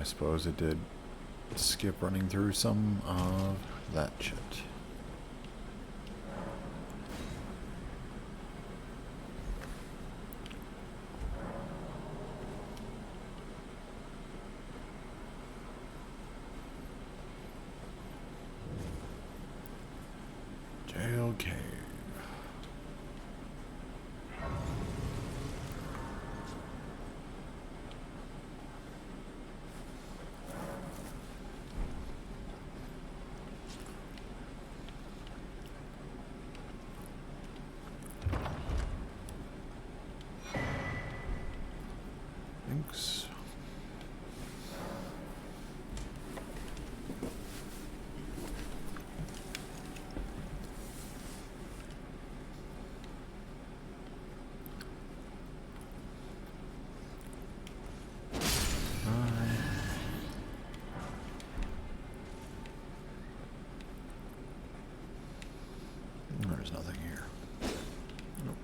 I suppose it did skip running through some of that shit. Jail cave. Thanks. There's nothing here. Nope.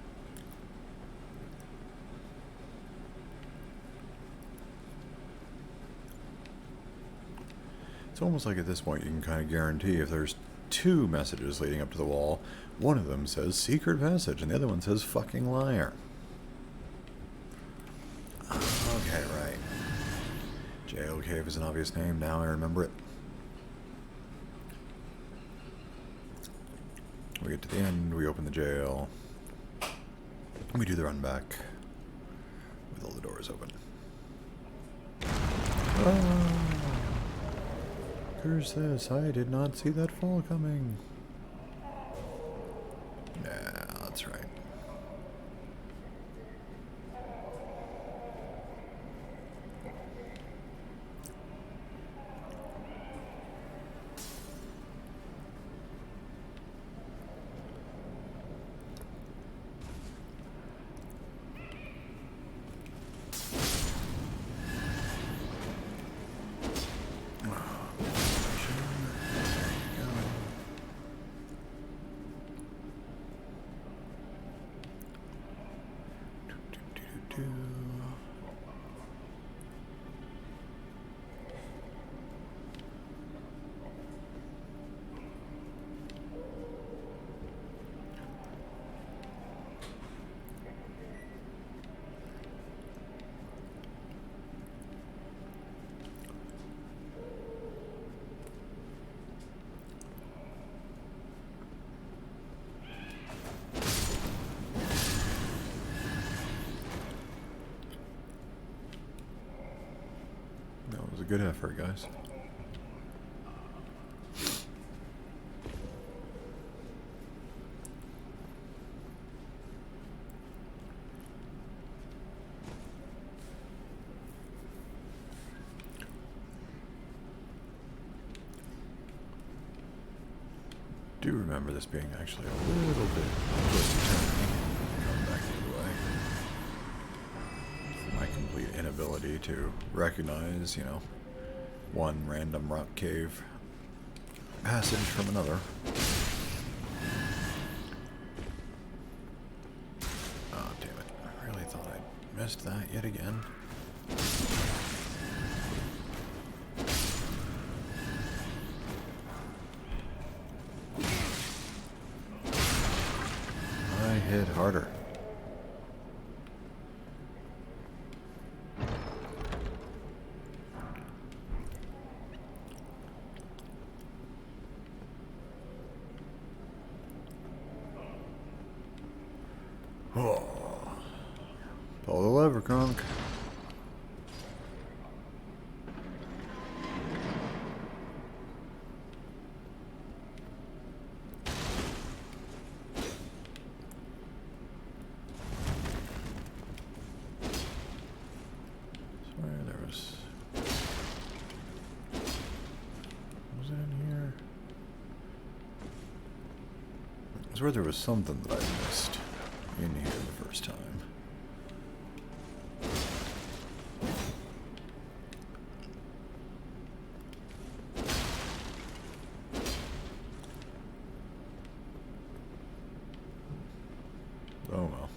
It's almost like at this point you can kind of guarantee if there's two messages leading up to the wall, one of them says secret passage and the other one says fucking liar. Okay, right. Jail cave is an obvious name. Now I remember it. We get to the end, we open the jail, we do the run back with all the doors open. Oh, curse this, I did not see that fall coming. Yeah, that's right. That was a good effort, guys. Do remember this being actually a little bit coming back the other way. My complete inability to recognize, you know, one random rock cave passage from another. Oh, damn it. I really thought I missed that yet again. I hit harder. Oh. Pull the lever, Kronk. Sorry, there was it in here? I swear there was something that I missed in here the first time. Oh well.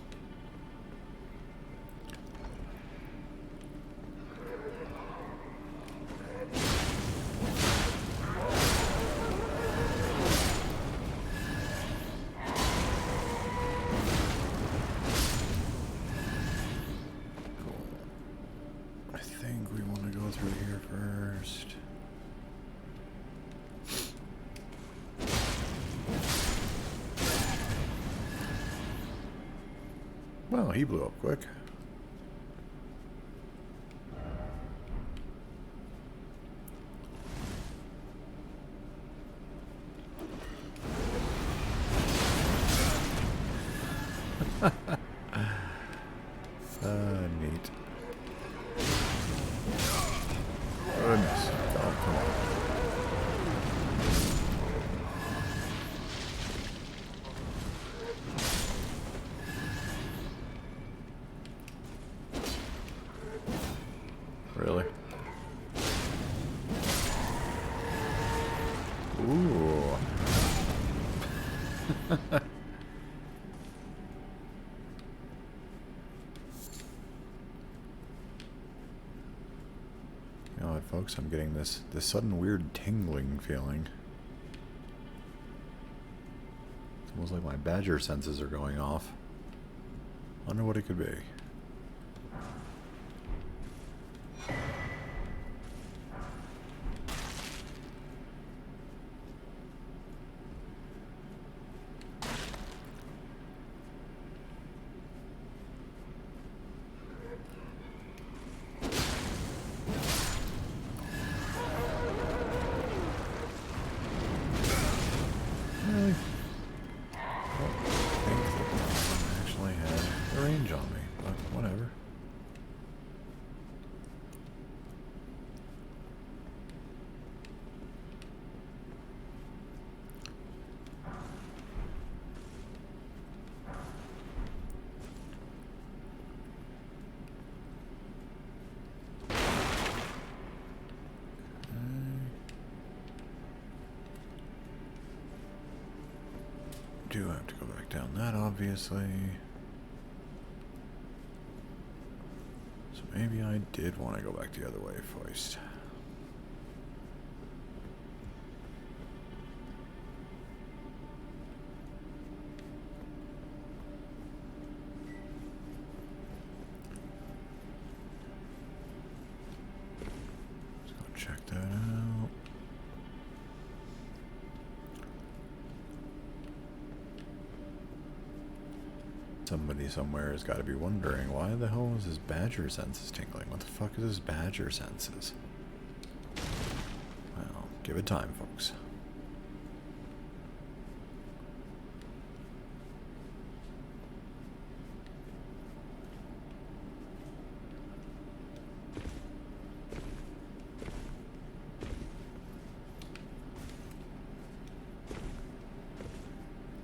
through here first. Well, he blew up quick. Neat. Goodness. Oh, come on. Really? Ooh. You know what, folks? I'm getting this sudden weird tingling feeling. It's almost like my badger senses are going off. Wonder what it could be. Really? I think that actually had a range on me, but whatever. Do have to go back down that, obviously. So maybe I did want to go back the other way first. Let's go check that out. Somebody somewhere has got to be wondering, why the hell is his badger senses tingling? What the fuck is his badger senses? Well, give it time, folks.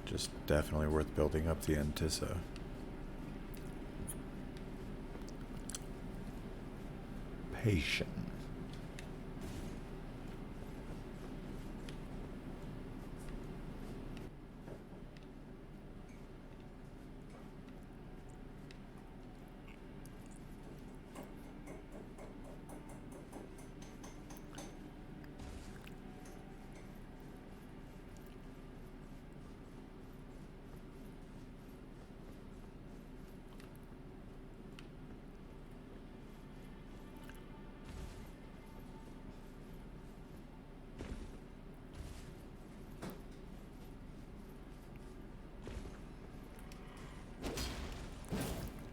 Just definitely worth building up the Antissa. Patient.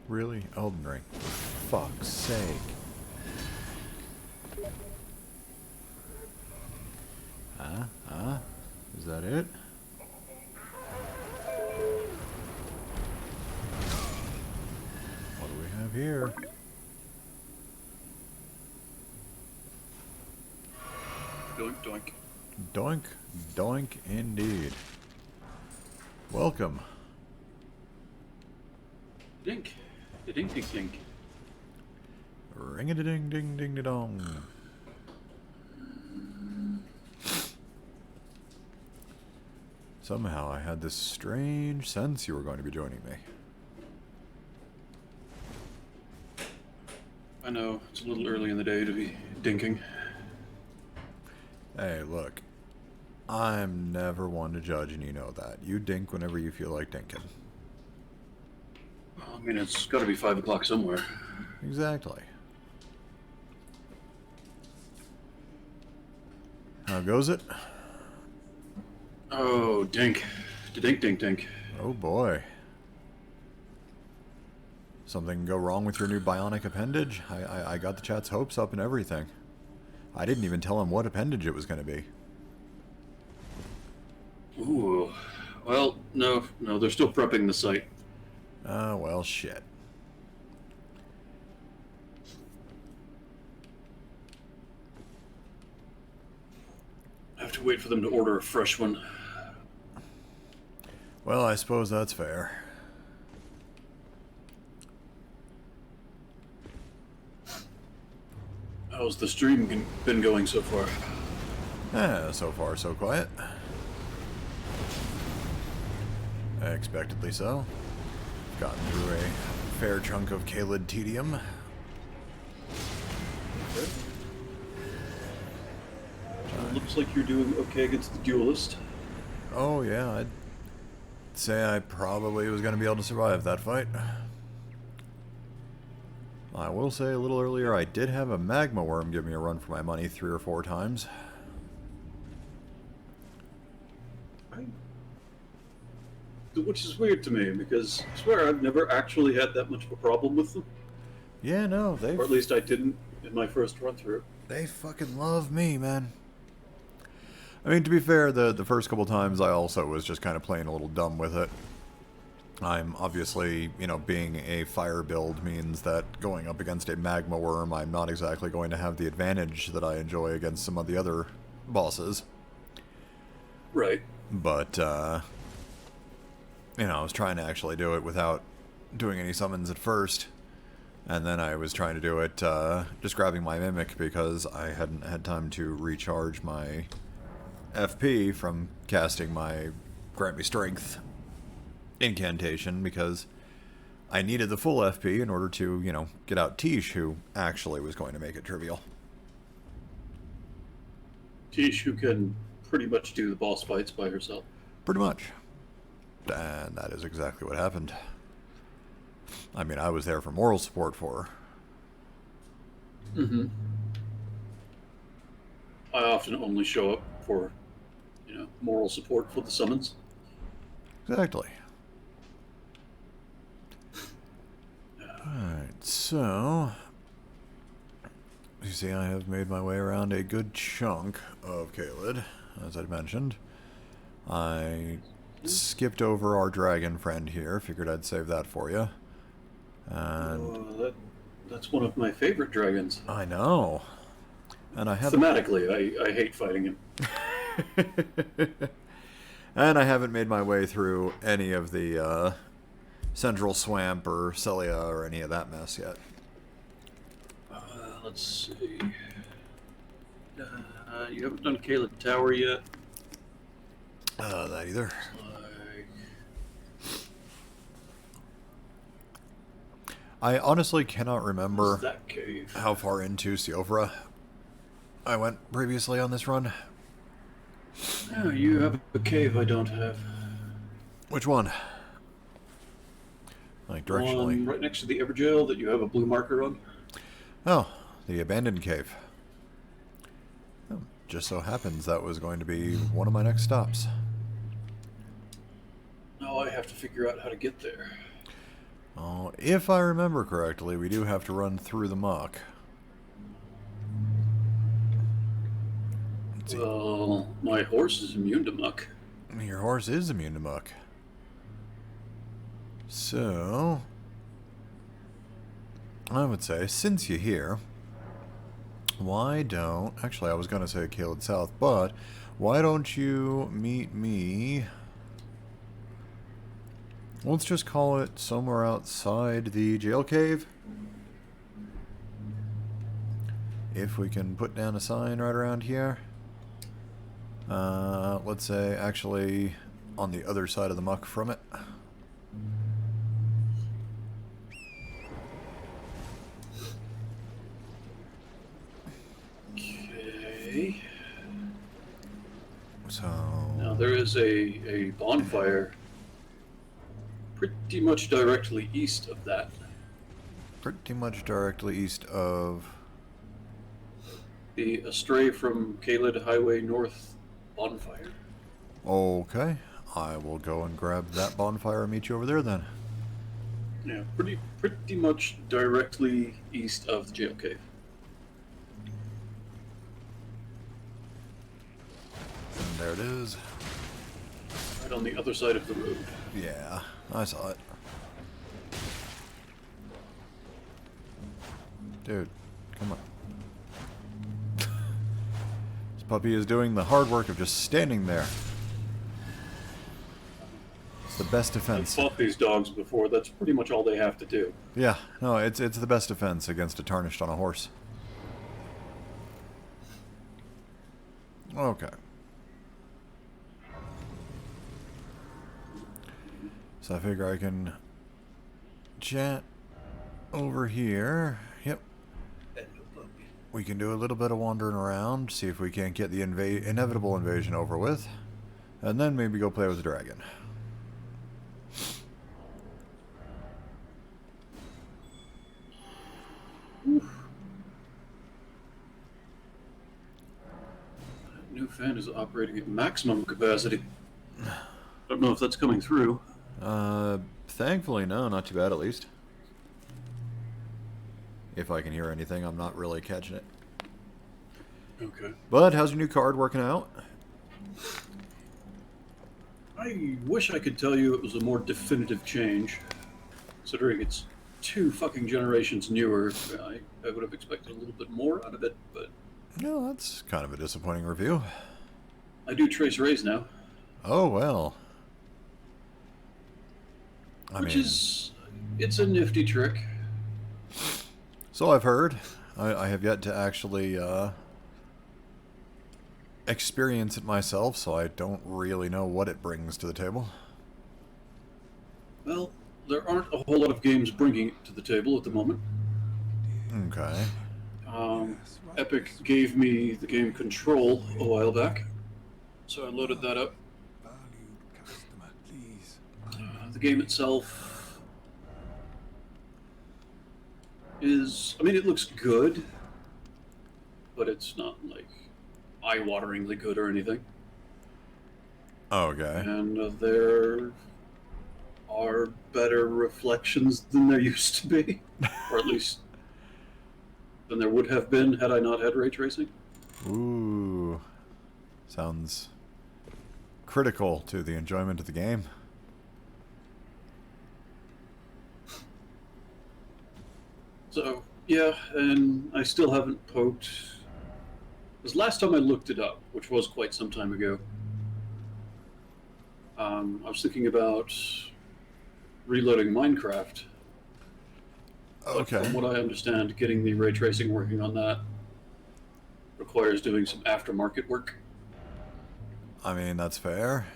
Really? Elden Ring. For fuck's sake. Huh? Is that it? What do we have here? Doink, doink. Doink. Doink indeed. Welcome. Dink. Dink, dink, dink. Ring-a-ding-ding-ding-dong. Somehow I had this strange sense you were going to be joining me. I know, it's a little early in the day to be dinking. Hey, look. I'm never one to judge, and you know that. You dink whenever you feel like dinking. I mean, it's gotta be 5 o'clock somewhere. Exactly. goes it? Oh, dink. Dink, dink, dink. Oh boy. Something go wrong with your new bionic appendage? I got the chat's hopes up and everything. I didn't even tell him what appendage it was going to be. Ooh. Well, no, they're still prepping the site. Well, shit. I have to wait for them to order a fresh one. Well, I suppose that's fair. How's the stream been going so far? So far so quiet. Expectedly so. Gotten through a fair chunk of Caelid tedium. Okay. Looks like you're doing okay against the duelist. Oh yeah, I'd say I probably was going to be able to survive that fight. I will say a little earlier I did have a magma worm give me a run for my money 3 or 4 times. Which is weird to me, because I swear I've never actually had that much of a problem with them. Yeah, no, Or at least I didn't in my first run through. They fucking love me, man. I mean, to be fair, the first couple times I also was just kind of playing a little dumb with it. I'm obviously, you know, being a fire build means that going up against a magma worm, I'm not exactly going to have the advantage that I enjoy against some of the other bosses. Right. But, you know, I was trying to actually do it without doing any summons at first. And then I was trying to do it just grabbing my Mimic because I hadn't had time to recharge my FP from casting my Grant Me Strength incantation because I needed the full FP in order to, you know, get out Tish, who actually was going to make it trivial. Tish, who can pretty much do the boss fights by herself. Pretty much. And that is exactly what happened. I mean, I was there for moral support for her. Mm-hmm. I often only show up for, you know, moral support for the summons. Exactly. Alright, so... You see, I have made my way around a good chunk of Caelid, as I'd mentioned. I skipped over our dragon friend here, figured I'd save that for you. And that's one of my favorite dragons. I know. And I haven't... Thematically, I hate fighting him. And I haven't made my way through any of the Central Swamp or Celia or any of that mess yet. Let's see. You haven't done Caelid Tower yet? That either. I honestly cannot remember that cave? how far into Siofra I went previously on this run. Oh, you have a cave I don't have. Which one? Like directionally? One right next to the Everjail that you have a blue marker on. Oh, the abandoned cave. Oh, just so happens that was going to be one of my next stops. Now I have to figure out how to get there. Oh, if I remember correctly, we do have to run through the muck. Let's see. Well, my horse is immune to muck. Your horse is immune to muck. So, I would say, since you're here, why don't... Actually, I was going to say Caelid South, but why don't you meet me... Let's just call it somewhere outside the jail cave. If we can put down a sign right around here. Let's say actually on the other side of the muck from it. Okay. So... Now there is a bonfire pretty much directly east of that. Pretty much directly east of... The Astray from Kaled Highway North bonfire. Okay, I will go and grab that bonfire and meet you over there then. Yeah, pretty much directly east of the jail cave. And there it is. Right on the other side of the road. Yeah, I saw it. Dude, come on. This puppy is doing the hard work of just standing there. It's the best defense. I've fought these dogs before. That's pretty much all they have to do. Yeah, no, it's the best defense against a tarnished on a horse. Okay. So I figure I can chat over here. Yep. We can do a little bit of wandering around, see if we can't get the inevitable invasion over with, and then maybe go play with the dragon. That new fan is operating at maximum capacity. Don't know if that's coming through. Thankfully, no, not too bad at least. If I can hear anything, I'm not really catching it. Okay. But how's your new card working out? I wish I could tell you it was a more definitive change. Considering it's 2 fucking generations newer, I would have expected a little bit more out of it, but... No, that's kind of a disappointing review. I do trace rays now. Oh, well. Which is... it's a nifty trick. So I've heard. I have yet to actually experience it myself, so I don't really know what it brings to the table. Well, there aren't a whole lot of games bringing it to the table at the moment. Okay. Epic gave me the game Control a while back, so I loaded that up. The game itself is, I mean, it looks good, but it's not like eye-wateringly good or anything. Okay. And there are better reflections than there used to be, or at least than there would have been had I not had ray tracing. Ooh. Sounds critical to the enjoyment of the game. So, yeah, and I still haven't poked. Because last time I looked it up, which was quite some time ago, I was thinking about reloading Minecraft. But Okay. from what I understand, getting the ray tracing working on that requires doing some aftermarket work, I mean, that's fair.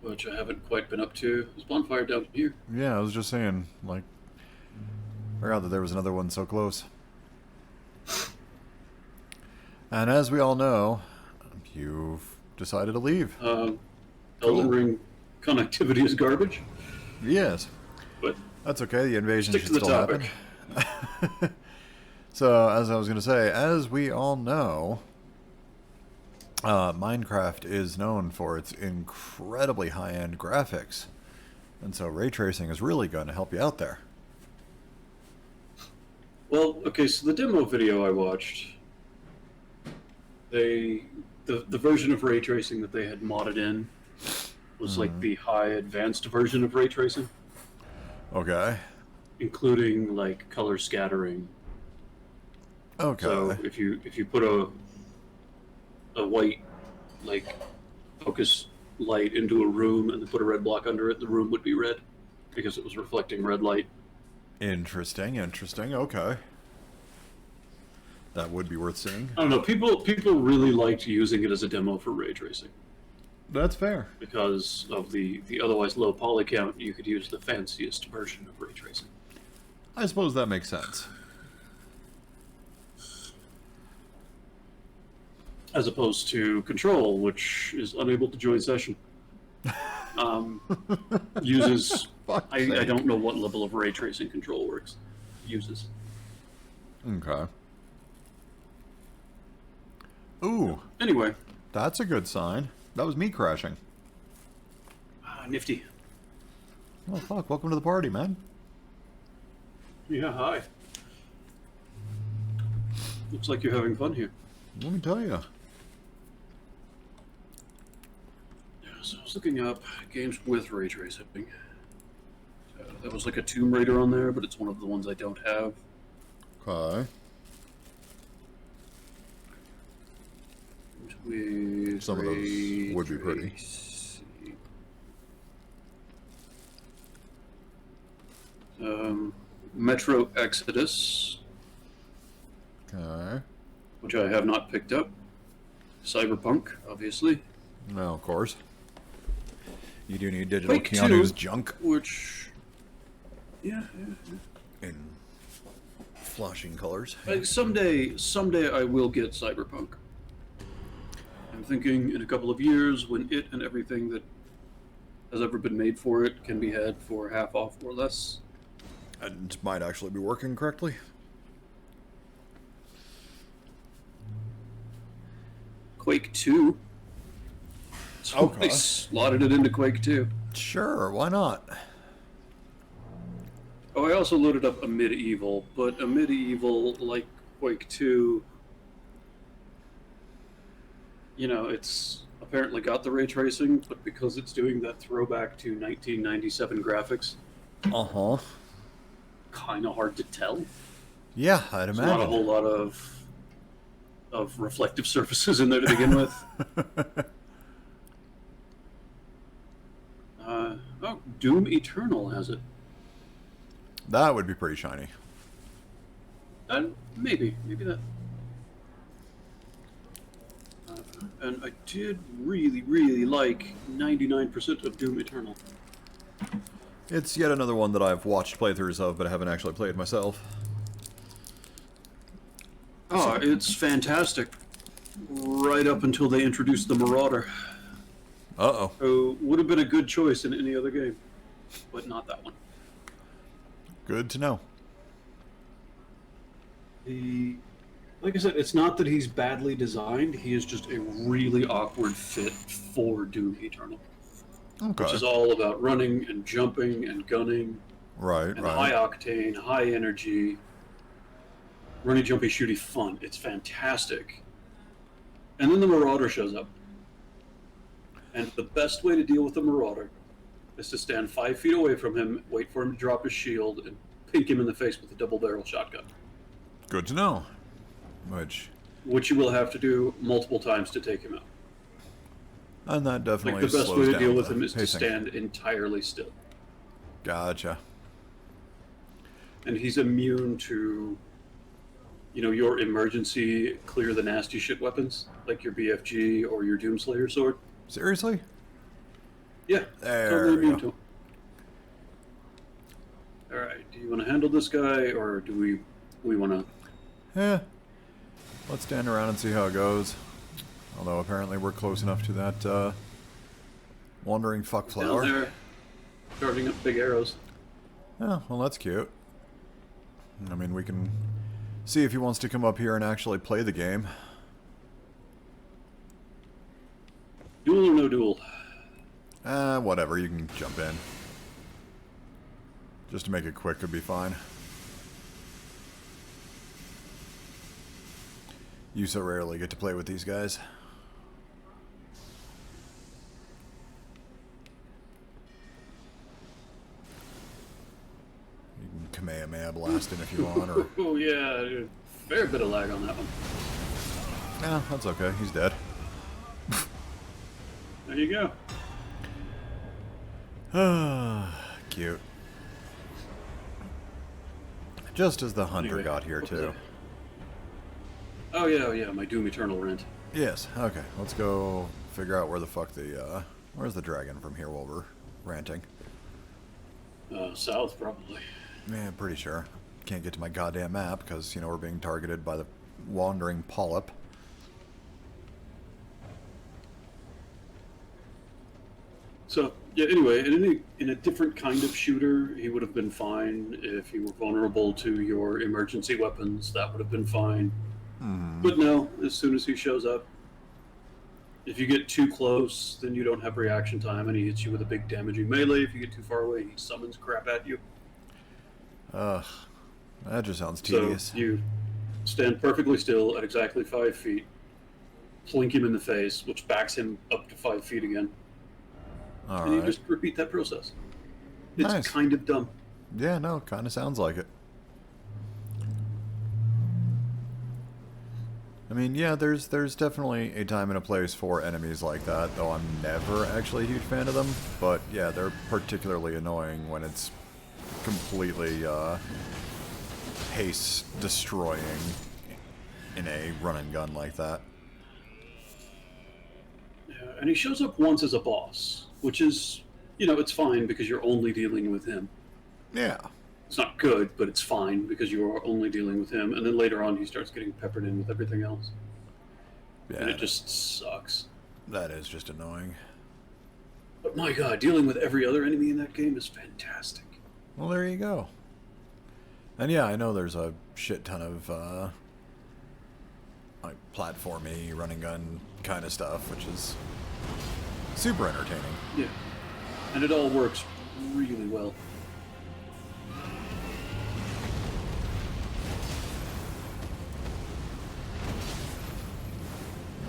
which I haven't quite been up to. There's bonfire down here. Yeah, I was just saying, like, I forgot that there was another one so close. And as we all know, you've decided to leave. Elden Cool. Ring connectivity is garbage, Yes. but That's okay, the invasion stick should to the still topic. happen. So, as I was going to say, as we all know, Minecraft is known for its incredibly high-end graphics. And so ray tracing is really going to help you out there. Well, okay, so the demo video I watched, the version of ray tracing that they had modded in was like the high advanced version of ray tracing, Okay. including like color scattering. Okay. So if you put a white like focus light into a room and then put a red block under it, the room would be red because it was reflecting red light. Interesting, interesting. Okay. That would be worth seeing. I don't know. People really liked using it as a demo for ray tracing That's fair. because of the otherwise low poly count. You could use the fanciest version of ray tracing. I suppose that makes sense. As opposed to Control, which is unable to join session. Uses Fuck's I sake. don't know what level of ray tracing Control works. Uses. Okay. Ooh, Anyway, that's a good sign. That was me crashing. nifty. Oh, fuck. Welcome to the party, man. Yeah, hi. Looks like you're having fun here. Let me tell you. Yeah, so I was looking up games with ray tracing. There was like a Tomb Raider on there, but it's one of the ones I don't have. Okay. With Some of those would be pretty. Metro Exodus, Okay. which I have not picked up. Cyberpunk, obviously. Well, of course. You do need digital Quake Keanu's 2, junk which, yeah. in flashing colors. Someday I will get Cyberpunk. I'm thinking in a couple of years when it and everything that has ever been made for it can be had for half off or less. And might actually be working correctly. Quake 2. So Okay. they slotted it into Quake 2. Sure, why not? Oh, I also loaded up a Medieval, but a Medieval, like Quake 2, you know, it's apparently got the ray tracing, but because it's doing that throwback to 1997 graphics, Uh-huh. kind of hard to tell. Yeah, I'd There's imagine. not a whole lot of reflective surfaces in there to begin with. Oh, Doom Eternal has it. That would be pretty shiny. Maybe that. And I did really like 99% of Doom Eternal. It's yet another one that I've watched playthroughs of, but I haven't actually played myself. Oh, it's fantastic. Right up until they introduced the Marauder. Uh-oh. Who would have been a good choice in any other game, but not that one. Good to know. Like I said, it's not that he's badly designed. He is just a really awkward fit for Doom Eternal. Okay. Which is all about running and jumping and gunning Right, and right. high octane, high energy, runny, jumpy, shooty fun. It's fantastic. And then the Marauder shows up. And the best way to deal with the Marauder is to stand 5 feet away from him, wait for him to drop his shield, and pink him in the face with a double-barrel shotgun. Good to know. Which you will have to do multiple times to take him out. And that definitely Like, the best slows way to down deal with the him is to pacing. stand entirely still. Gotcha. And he's immune to, you know, your emergency clear the nasty shit weapons, like your BFG or your Doomslayer sword. Seriously? Yeah, There totally we immune go. to him. Alright, do you want to handle this guy, or do we want to... Yeah. Let's stand around and see how it goes. Although apparently we're close enough to that wandering fuck Down flower. there, charging up big arrows. Yeah, well that's cute. I mean, we can see if he wants to come up here and actually play the game. Duel or no duel? Whatever, you can jump in. Just to make it quick could be fine. You so rarely get to play with these guys. You can Kamehameha blast him if you want, or... Oh yeah, fair bit of lag on that one. Yeah, that's okay, he's dead. There you go. Cute. Just as the hunter Anyway, got here, too. Oh yeah, my Doom Eternal rent. Yes, okay. Let's go figure out where the fuck the, where's the dragon from here while we're ranting? South, probably. Yeah, pretty sure. Can't get to my goddamn map because, you know, we're being targeted by the wandering polyp. So, yeah, anyway, in a different kind of shooter, he would have been fine. If he were vulnerable to your emergency weapons, that would have been fine. But no, as soon as he shows up, if you get too close, then you don't have reaction time, and he hits you with a big damaging melee. If you get too far away, he summons crap at you. Ugh, that just sounds So tedious. you stand perfectly still at exactly 5 feet, plink him in the face, which backs him up to 5 feet again, and you Alright. just repeat that process. It's Nice. kind of dumb. Yeah, no, kind of sounds like it. I mean, yeah, there's definitely a time and a place for enemies like that, though I'm never actually a huge fan of them. But yeah, they're particularly annoying when it's completely pace destroying in a run and gun like that. Yeah, and he shows up once as a boss, which is, it's fine because you're only dealing with him. Yeah. It's not good, but it's fine because you are only dealing with him. And then later on, he starts getting peppered in with everything else, and Yeah, it just sucks. that is just annoying. But my god, dealing with every other enemy in that game is fantastic. Well, there you go. And yeah, I know there's a shit ton of like platformy, run and gun kind of stuff, which is super entertaining. Yeah, and it all works really well.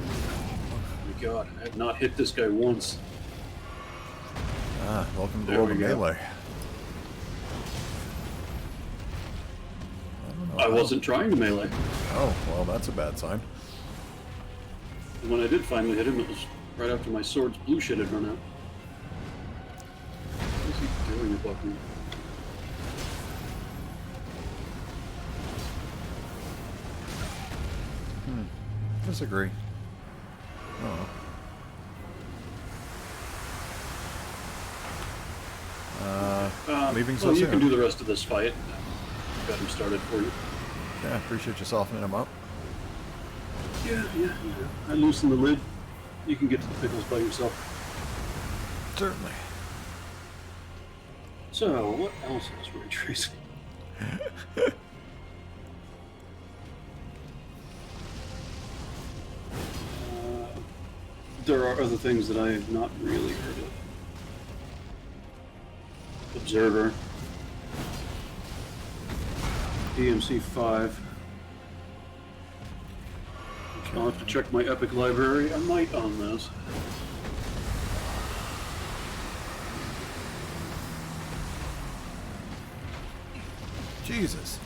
Oh my god, I have not hit this guy once. Ah, welcome to the There world we of go. melee. I don't know. I wasn't trying to melee. Oh, well, that's a bad sign. And when I did finally hit him, it was right after my sword's blue shit had run out. What is he doing above me? Disagree. Oh. Leaving so well, you soon. can do the rest of this fight. Got him started for you. Yeah, appreciate you softening him up. Yeah. I loosen the lid. You can get to the pickles by yourself. Certainly. So, what else is ray tracing? There are other things that I have not really heard of. Observer. DMC 5. I'll have to check my Epic library. I might own those. Jesus.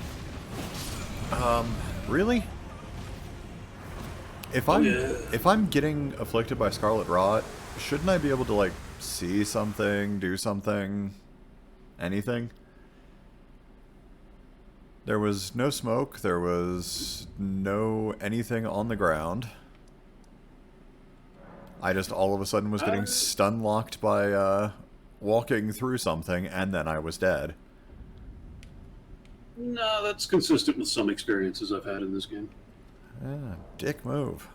Really? If I'm getting afflicted by Scarlet Rot, shouldn't I be able to like see something, do something, anything? There was no smoke, there was no anything on the ground. I just all of a sudden was getting stun locked by walking through something, and then I was dead. No, that's consistent with some experiences I've had in this game. Yeah, dick move.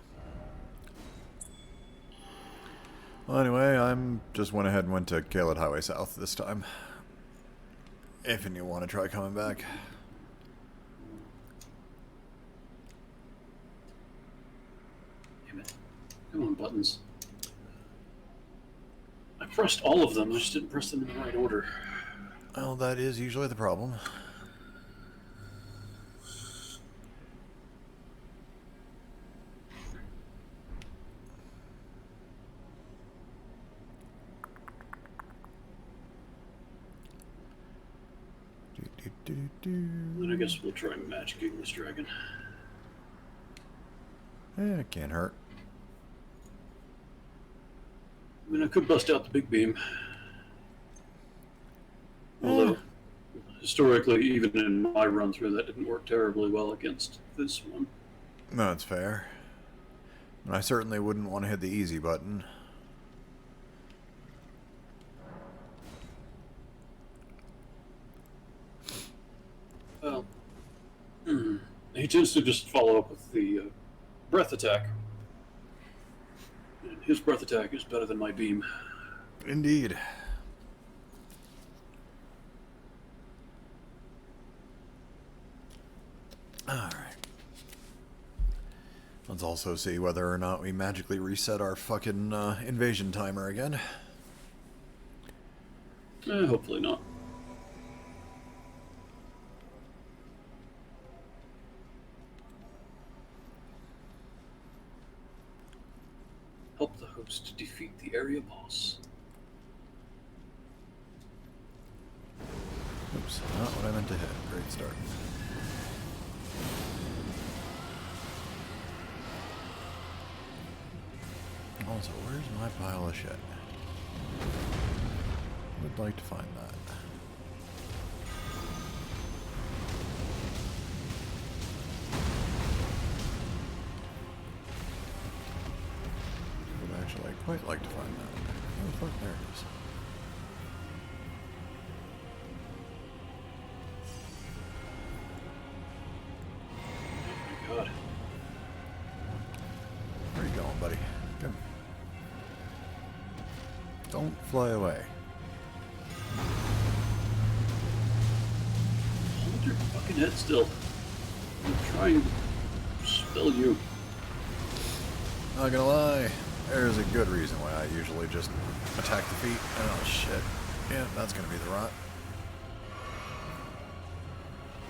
Well, anyway, I'm just went ahead and went to Kaled Highway South this time. If you want to try coming back. Damn it. Come on, buttons. I pressed all of them, I just didn't press them in the right order. Well, that is usually the problem. Then I guess we'll try Magic King this dragon. Yeah, it can't hurt. I mean, I could bust out the big beam. Although, historically, even in my run through, that didn't work terribly well against this one. No, that's fair. And I certainly wouldn't want to hit the easy button. Well, he tends to just follow up with the breath attack. And his breath attack is better than my beam. Indeed. Alright. Let's also see whether or not we magically reset our fucking invasion timer again. Hopefully not. Help the host defeat the area boss. Oops, not what I meant to hit. Great start. Also, where's my pile of shit? Would like to find that. Would actually quite like to find that. Oh fuck, there it is. Oh my god. Where are you going, buddy? Come. Don't fly away. Hold your fucking head still. I'm trying to spell you. Not gonna lie, there's a good reason why I usually just attack the feet. Oh shit. Yeah, that's gonna be the rot.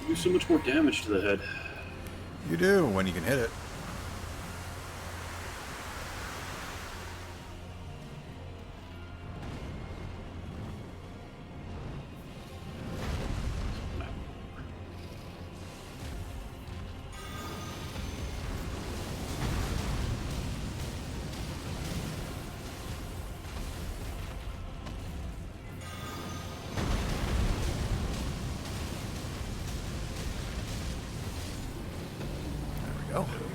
You do so much more damage to the head. You do, when you can hit it.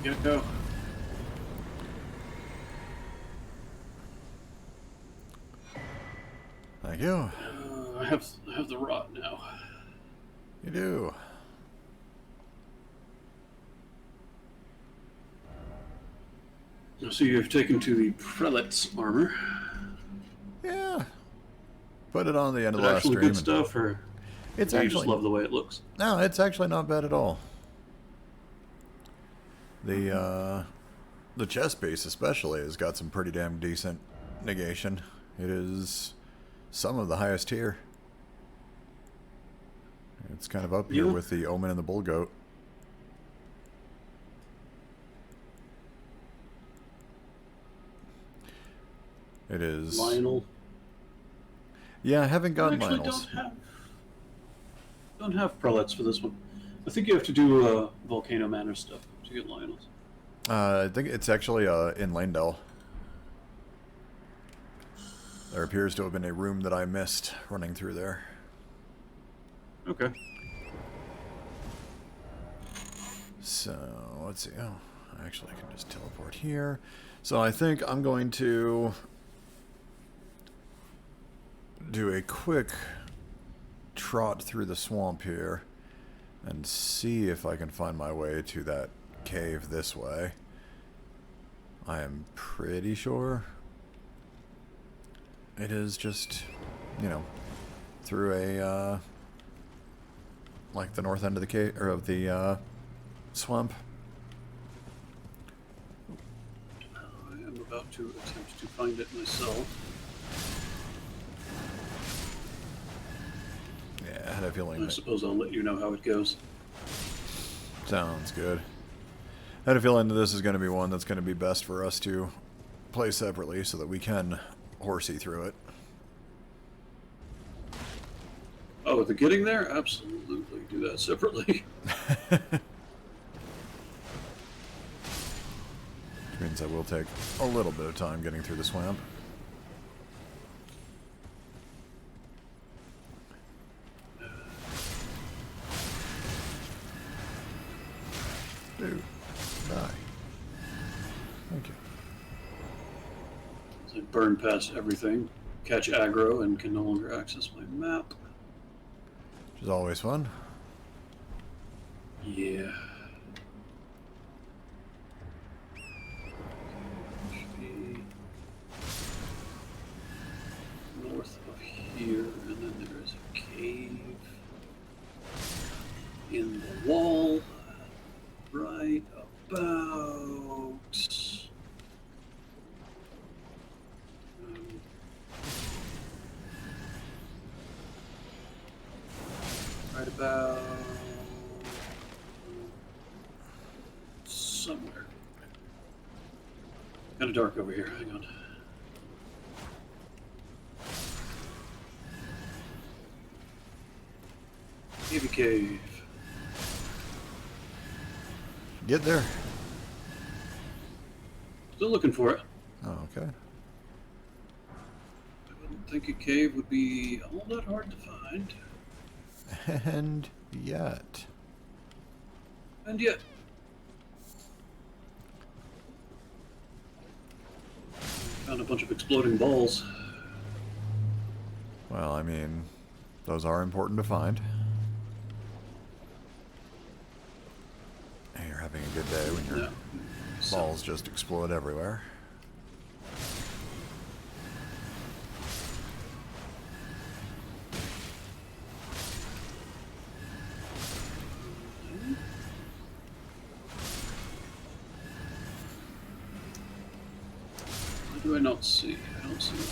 There we Go. Thank you. I have the rot now. You do. So you've taken to the prelate's armor. Yeah. Put it on the end Is of it the last actually stream. good stuff, or It's you actually just love the way it looks? no, it's actually not bad at all. The chest base especially has got some pretty damn decent negation. It is some of the highest tier. It's kind of up here Yeah. with the Omen and the Bull Goat. It is. Lionel. Yeah, I haven't gotten I actually Lionel's. don't have prelates for this one. I think you have to do Volcano Manor stuff to get Lionel's. I think it's actually in Lanedell. There appears to have been a room that I missed running through there. Okay. So, let's see. Oh, actually, I can just teleport here. So I think I'm going to do a quick trot through the swamp here and see if I can find my way to that cave this way. I am pretty sure it is just, you know, through a, like the north end of the cave, or of the, swamp. I am about to attempt to find it myself. Yeah, I had a feeling I that suppose I'll let you know how it goes. sounds good. I had a feeling that this is going to be one that's going to be best for us to play separately so that we can horsey through it. Oh, the getting there? Absolutely. Do that separately. Which means I will take a little bit of time getting through the swamp. Dude, die. Thank you. So I burn past everything, catch aggro, and can no longer access my map. Which is always fun. Yeah. North of here, and then there is a cave in the wall right about Kind of dark over here. Hang on. Cavey cave. Get there. Still looking for it. Oh, okay. I wouldn't think a cave would be all that hard to find. And yet. And yet. Found a bunch of exploding balls. Well, I mean, those are important to find. Hey, you're having a good day when your balls just explode everywhere. What do I not see? I don't see it.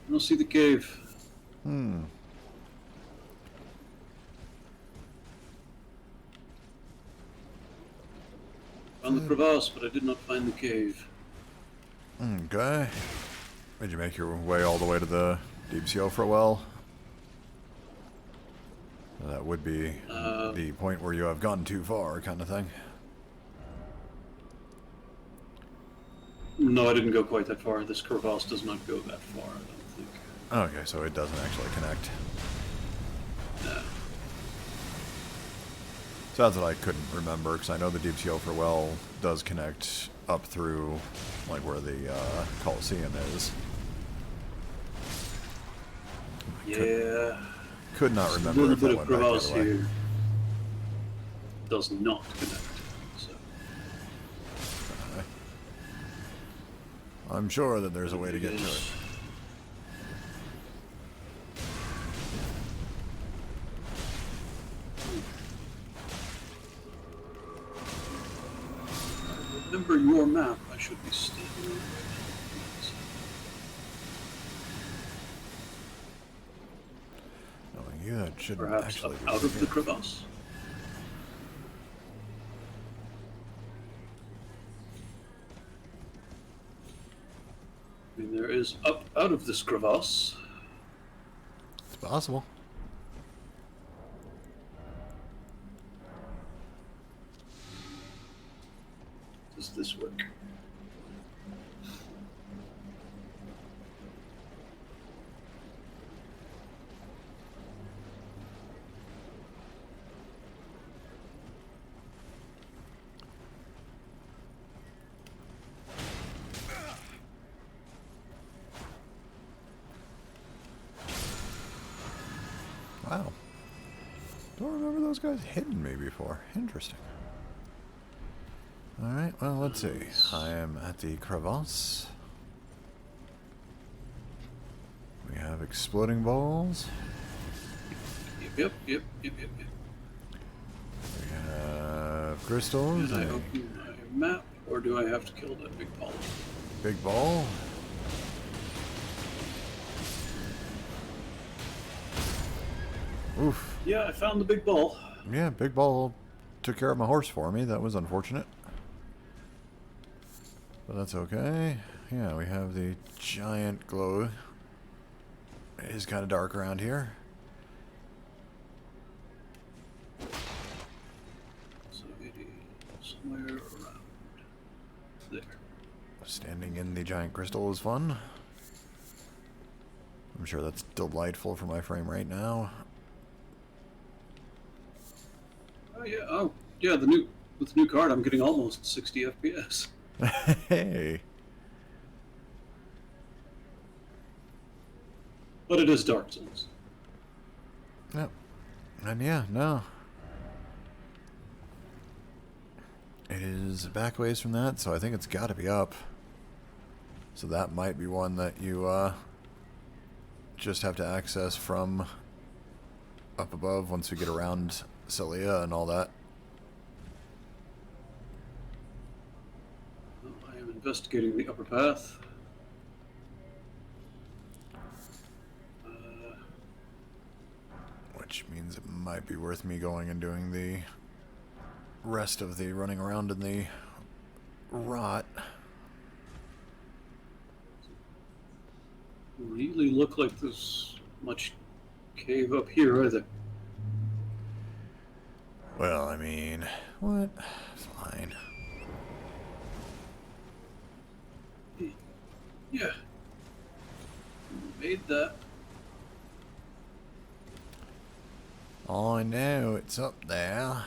I don't see the cave. Hmm. Found the crevasse, but I did not find the cave. Okay. Did you make your way all the way to the deep sea for a well? That would be the point where you have gone too far, kind of thing. No, I didn't go quite that far. This crevasse does not go that far, I don't think. Okay, so it doesn't actually connect. No. So that's what I couldn't remember, because I know the deep sea for well does connect up through, like, where the Coliseum is. Yeah. Could not Just remember a little if that bit of went back the crevasse other way. here. Does not connect. So. I'm sure that there's a way to get to it. Remember your map. I should be standing right Knowing you, that should perhaps actually be out of the here. crevasse. I mean, there is up out of this crevasse. It's possible. Does this work? Wow. Don't remember those guys hitting me before. Interesting. Alright, well, let's see. I am at the crevasse. We have exploding balls. Yep. We have crystals. Did I and a open my map, or do I have to kill that big ball? big ball. Oof. Yeah, I found the big ball. Yeah, big ball took care of my horse for me. That was unfortunate. But that's okay. Yeah, we have the giant glow. It is kind of dark around here. So maybe somewhere around there. Standing in the giant crystal is fun. I'm sure that's delightful for my frame right now. Oh yeah. The new with the new card, I'm getting almost 60 FPS. Hey. But it is Dark Souls. Yep. And yeah, no. It is back ways from that, so I think it's got to be up. So that might be one that you just have to access from up above once we get around Celia and all that. Well, I am investigating the upper path. Which means it might be worth me going and doing the rest of the running around in the rot. Really look like there's much cave up here either. Well, I mean, what? Fine. Yeah. Made that. Oh, I know, it's up there.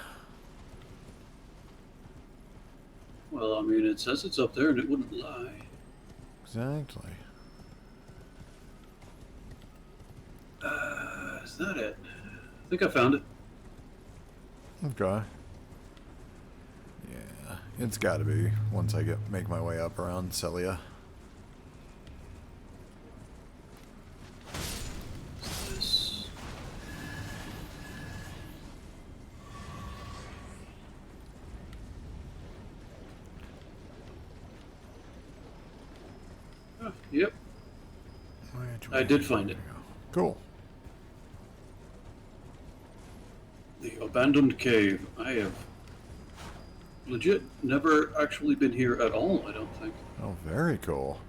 Well, I mean, it says it's up there and it wouldn't lie. Exactly. Is that it? I think I found it. Okay. Yeah, it's gotta be once I make my way up around Celia. This. Oh, yep. I did find it. Cool. The abandoned cave. I have legit never actually been here at all, I don't think. Oh, very cool.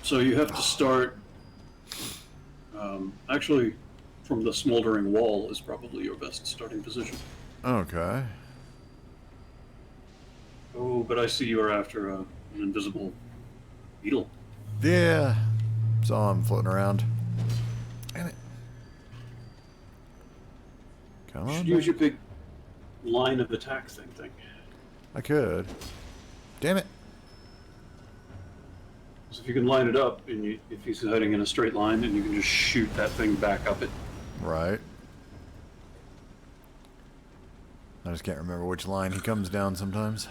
So you have to start. Actually, from the smoldering wall is probably your best starting position. Okay. Oh, but I see you are after an invisible beetle. Yeah. Saw him floating around. Damn it. Come You on. should use your man. big line of attack thing. I could. Damn it. So if you can line it up, and if he's heading in a straight line, then you can just shoot that thing back up it. Right. I just can't remember which line he comes down sometimes.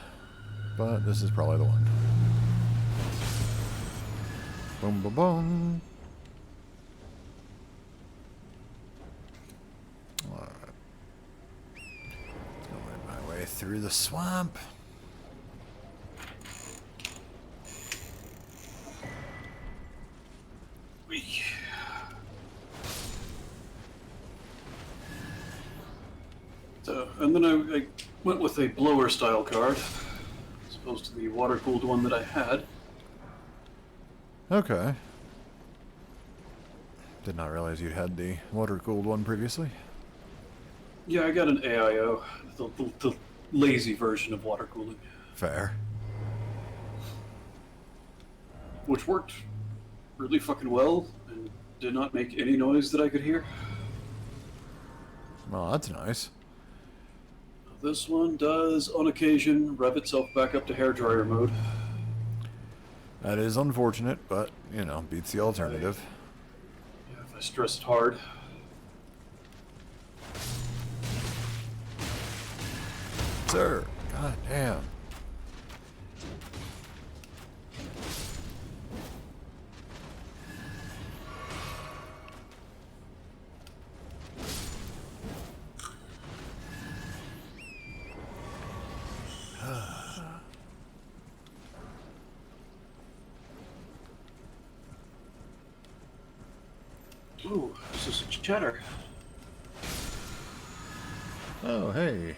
But this is probably the one. Boom, boom, boom. Alright. Let's go my way through the swamp. Whee. So, and then I went with a blower style card, as opposed to the water cooled one that I had. Okay. Did not realize you had the water-cooled one previously. Yeah, I got an AIO, the lazy version of water cooling, Fair. which worked really fucking well and did not make any noise that I could hear. Well, that's nice. This one does, on occasion, rev itself back up to hairdryer mode. That is unfortunate, but, you know, beats the alternative. Yeah, if I stress it hard. Sir, god damn. Ooh, this is a chatter. Oh, hey.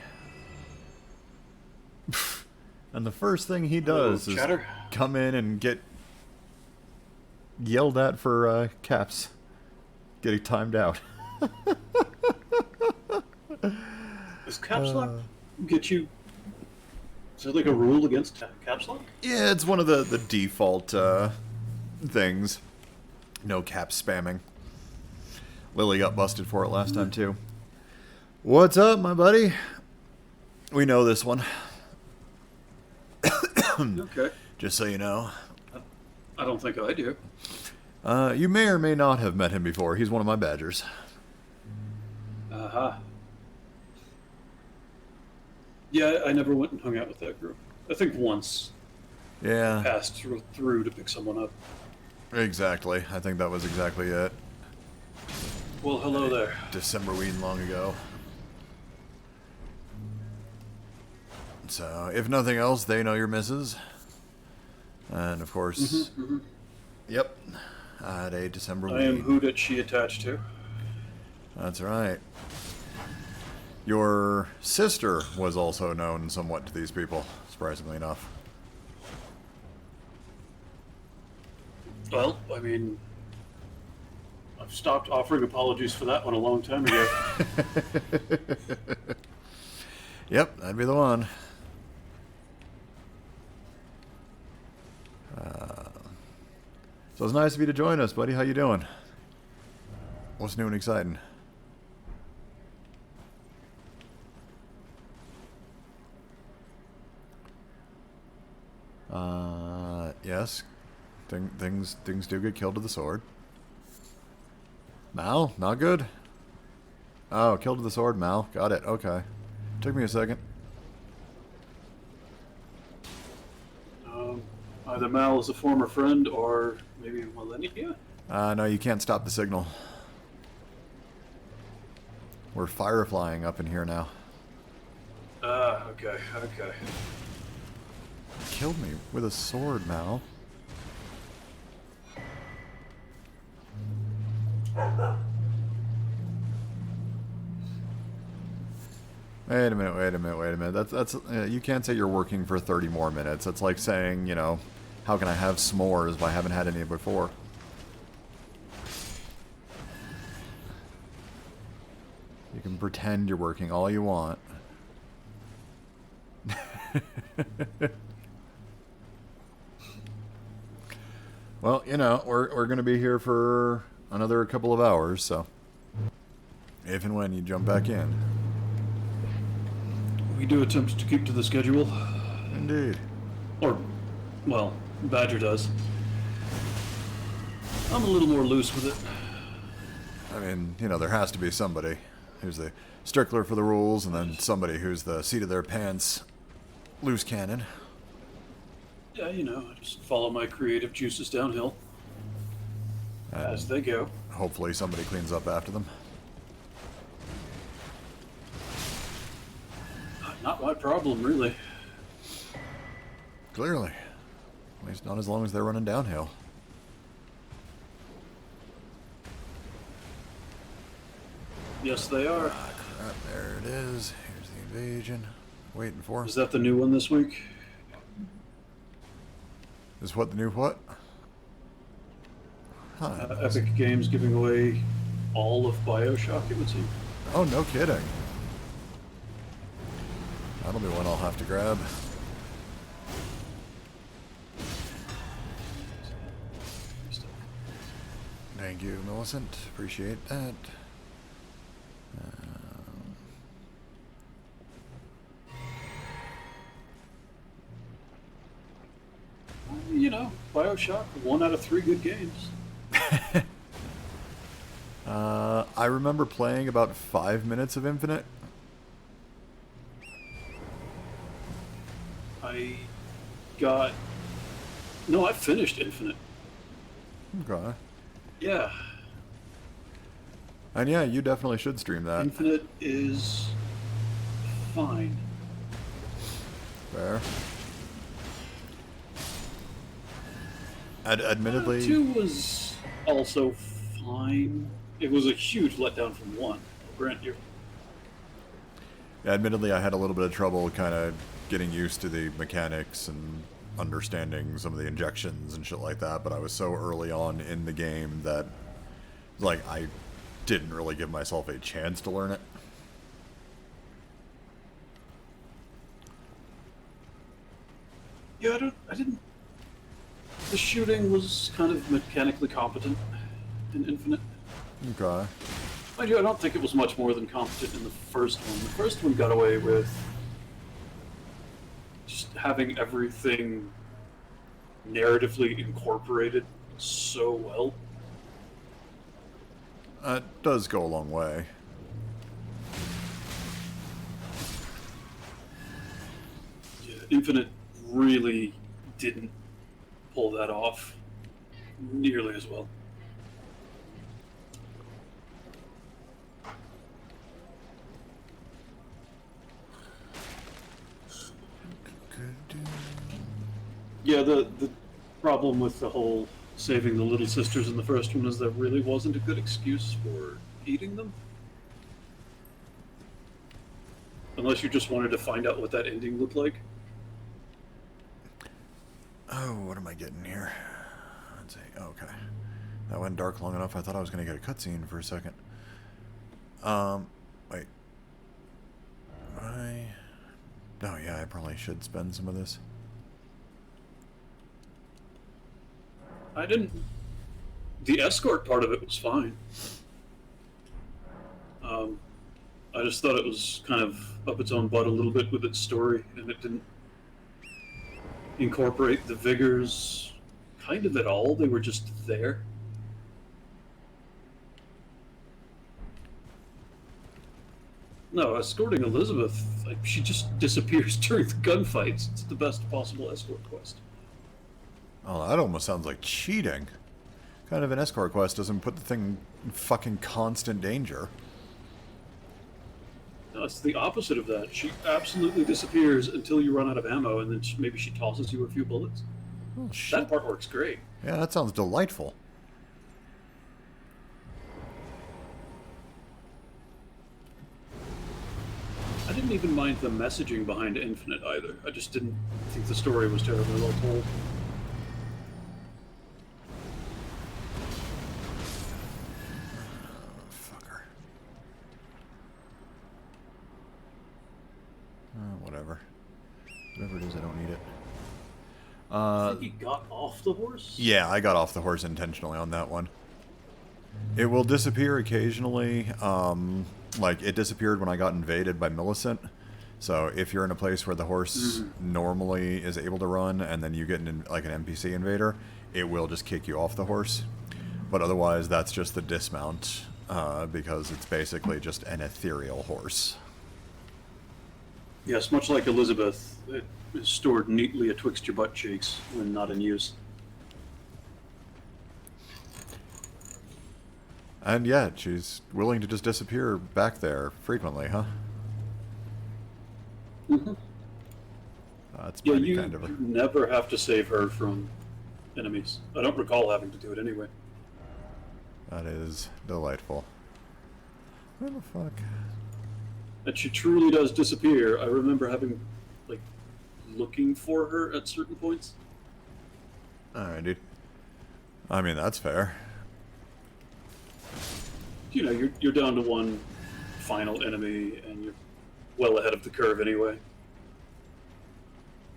And the first thing he does is chatter. come in and get yelled at for caps getting timed out. Does caps lock get you? Is there like a rule against caps lock? Yeah, it's one of the default things. No cap spamming. Lily got busted for it last time, too. What's up, my buddy? We know this one. Okay. Just so you know. I don't think I do. You may or may not have met him before. He's one of my badgers. Uh-huh. Yeah, I never went and hung out with that group. I think once Yeah, passed through to pick someone up. exactly. I think that was exactly it. Well, hello there. December weed long ago. So, if nothing else, they know your missus. And, of course, yep, I had a December weed. I am who did she attached to? That's right. Your sister was also known somewhat to these people, surprisingly enough. Well, I mean, I've stopped offering apologies for that one a long time ago. Yep, that'd be the one. So it's nice of you to join us, buddy. How you doing? What's new and exciting? Yes. Things do get killed to the sword. Mal? Not good? Oh, killed to the sword, Mal. Got it. Okay. Took me a second. Either Mal is a former friend or maybe Millennia? No, you can't stop the signal. We're fireflying up in here now. Okay. Killed me with a sword, Mal. Wait a minute. That's you can't say you're working for 30 more minutes. It's like saying, you know, how can I have s'mores if I haven't had any before? You can pretend you're working all you want. Well, you know, we're going to be here for another couple of hours, so if and when you jump back in. We do attempt to keep to the schedule. Indeed. Or, well, Badger does. I'm a little more loose with it. I mean, you know, there has to be somebody who's the stickler for the rules, and then somebody who's the seat of their pants loose cannon. Yeah, you know, I just follow my creative juices downhill as they go. Hopefully somebody cleans up after them. Not my problem, really. Clearly. At least not as long as they're running downhill. Yes, they are. Ah, crap. There it is. Here's the invasion. Waiting for. Is that the new one this week? Is what the new what? Huh. Epic Games giving away all of BioShock, it would seem. Oh, no kidding. That'll be one I'll have to grab. Thank you, Millicent. Appreciate that. You know, BioShock, 1 out of 3 good games. I remember playing about 5 minutes of Infinite. No, I finished Infinite. Okay. Yeah. And yeah, you definitely should stream that. Infinite is fine. Fair. Admittedly... 2 was also fine. It was a huge letdown from 1, I'll grant you. Yeah, admittedly, I had a little bit of trouble kind of getting used to the mechanics and understanding some of the injections and shit like that, but I was so early on in the game that, like, I didn't really give myself a chance to learn it. Yeah, I didn't... The shooting was kind of mechanically competent in Infinite. Okay. Mind you, I don't think it was much more than competent in the first one. The first one got away with just having everything narratively incorporated so well. It does go a long way. Yeah, Infinite really didn't pull that off nearly as well. Yeah, the problem with the whole saving the little sisters in the first one is there really wasn't a good excuse for eating them. Unless you just wanted to find out what that ending looked like. Oh, what am I getting here? Let's see. Okay. That went dark long enough. I thought I was going to get a cutscene for a second. Wait. Oh, yeah, I probably should spend some of this. I didn't. The escort part of it was fine. I just thought it was kind of up its own butt a little bit with its story, and it didn't incorporate the vigors kind of at all. They were just there. No, escorting Elizabeth, like, she just disappears during the gunfights. It's the best possible escort quest. Oh, that almost sounds like cheating. Kind of an escort quest doesn't put the thing in fucking constant danger. No, it's the opposite of that. She absolutely disappears until you run out of ammo, and then maybe she tosses you a few bullets. Oh, shit. That part works great. Yeah, that sounds delightful. I didn't even mind the messaging behind Infinite either. I just didn't think the story was terribly well told. Fucker. Whatever. Whatever it is, I don't need it. I think he got off the horse? Yeah, I got off the horse intentionally on that one. It will disappear occasionally. Like, it disappeared when I got invaded by Millicent. So if you're in a place where the horse normally is able to run, and then you get like an NPC invader, it will just kick you off the horse. But otherwise, that's just the dismount, because it's basically just an ethereal horse. Yes, much like Elizabeth, it is stored neatly atwixt your butt cheeks when not in use. And yet, she's willing to just disappear back there frequently, huh? Mm-hmm. That's Yeah, pretty you kind of her. never have to save her from enemies. I don't recall having to do it anyway. That is delightful. Where the fuck? And she truly does disappear. I remember having, like, looking for her at certain points. Alright, dude. I mean, that's fair. You know, you're down to one final enemy, and you're well ahead of the curve anyway.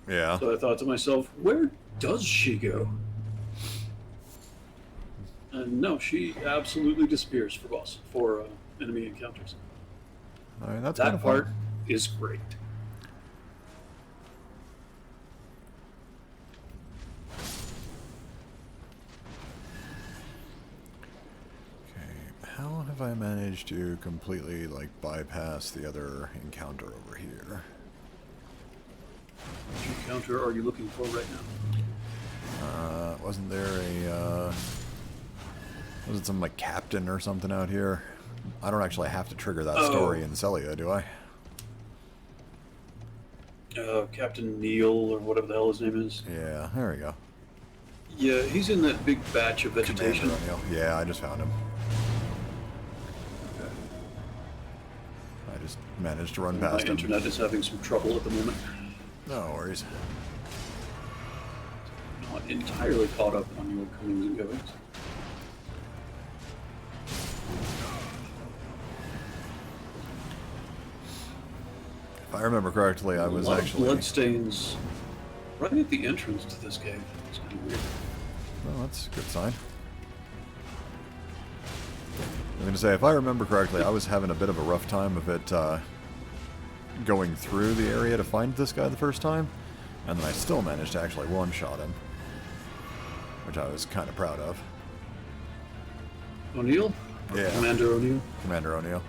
Yeah. So I thought to myself, where does she go? And no, she absolutely disappears for enemy encounters. I mean, that's kind That of part fun. is great. Okay, how have I managed to completely, like, bypass the other encounter over here? Which encounter are you looking for right now? Wasn't there a, was it some, like, captain or something out here? I don't actually have to trigger that story in Celia, do I? Captain Neil, or whatever the hell his name is. Yeah, there we go. Yeah, he's in that big batch of vegetation. Commander O'Neill. Yeah, I just found him. Okay. I just managed to run My past him. internet is having some trouble at the moment. No worries. Not entirely caught up on your comings and goings. If I remember correctly, I was a lot actually... of bloodstains right at the entrance to this cave. It's kind of weird. Well, that's a good sign. I was going to say, if I remember correctly, I was having a bit of a rough time of it going through the area to find this guy the first time, and then I still managed to actually one-shot him, which I was kind of proud of. O'Neill? Yeah. Commander O'Neill? Commander O'Neill.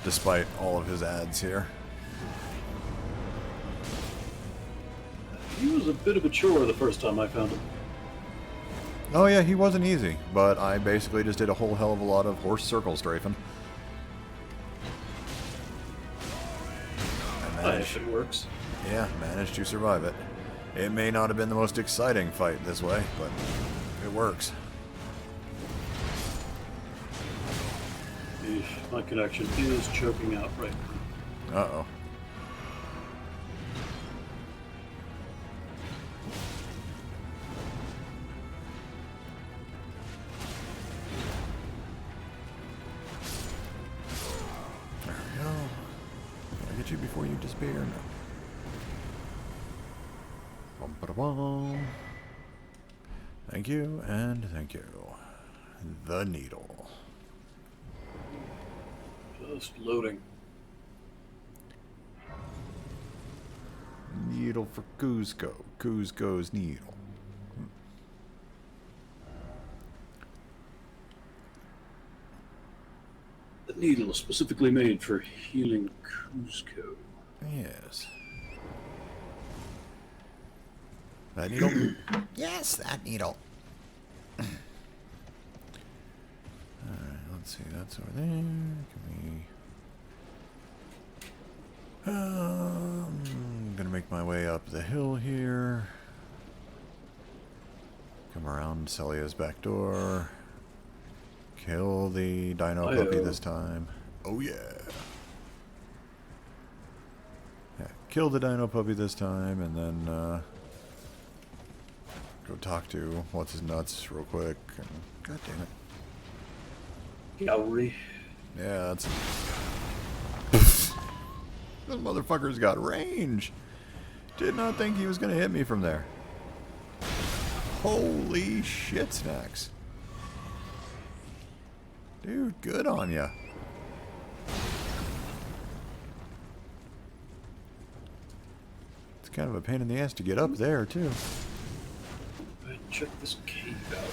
Despite all of his ads here. He was a bit of a chore the first time I found him. Oh yeah, he wasn't easy, but I basically just did a whole hell of a lot of horse circle strafing. If it works. Yeah, managed to survive it. It may not have been the most exciting fight this way, but it works. My connection is choking out right now. Uh-oh. disappear? No. Bum, ba, da, bum. Thank you, and thank you. The needle. Just loading. Needle for Cuzco. Cuzco's needle. The needle is specifically made for healing Cuzco. Yes. That needle? Yes, that needle. Alright, let's see. That's over there. Can we... I'm gonna make my way up the hill here. Come around Celia's back door. Kill the dino puppy this time. Oh yeah. Yeah, kill the dino puppy this time, and then go talk to what's his nuts real quick. And God damn it. Gallery. Yeah, that's. This motherfucker's got range. Did not think he was gonna hit me from there. Holy shit, snacks. Dude, good on ya. It's kind of a pain in the ass to get up there, too. Go ahead and check this cave out.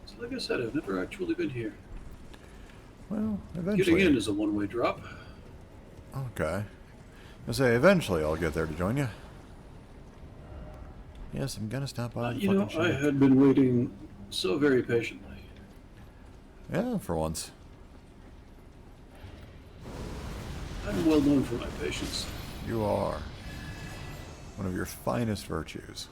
So like I said, I've never actually been here. Well, eventually. Getting in is a one-way drop. Okay. I say eventually I'll get there to join you. Yes, I'm gonna stop by. You know, I had been waiting so very patiently. Yeah, for once. I'm well known for my patience. You are. One of your finest virtues.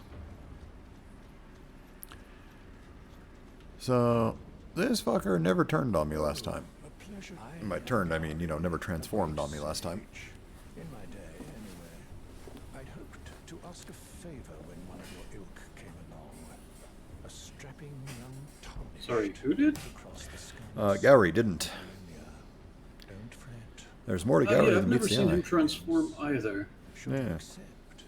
So, this fucker never turned on me last time. By turned, I mean, you know, never transformed on me last time. In my day, anyway. I'd hoped to ask a favor when one of your ilk came along. A strapping young Tommy. Sorry, who did? Gowry didn't. Don't fret. There's more to Yeah, Gowry I've than never meets the seen eye. him transform either. Should Yeah. accept.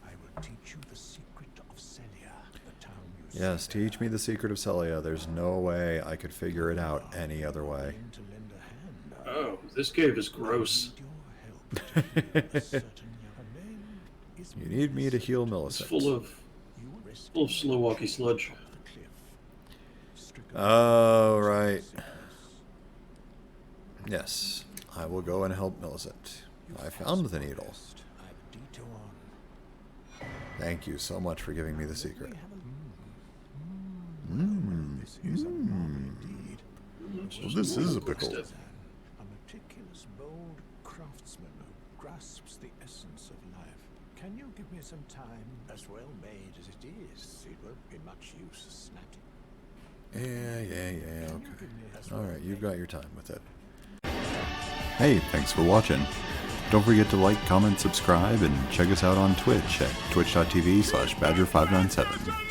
I will teach you the secret of Celia, the town you Yes, see teach me the secret of Celia. There's no way I could figure it out any other way. there. To lend a hand, Oh, this cave is gross. need your help. A certain young name is You need me to heal It's Millicent. full of slow walkie sludge. the cliff. Stricken Oh, right. Yes, I will go and help Millicent. I found the needle. I've detour on. Thank you so much for giving me the secret. This is a marvel indeed. Well, this is a pickle. Step. A meticulous, bold craftsman who grasps the essence of life. Can you give me some time? As well made as it is, it won't be much use snapping. Yeah, okay. Give me as Alright, you've got your time with it. Hey, thanks for watching. Don't forget to like, comment, subscribe, and check us out on Twitch at twitch.tv/badger597.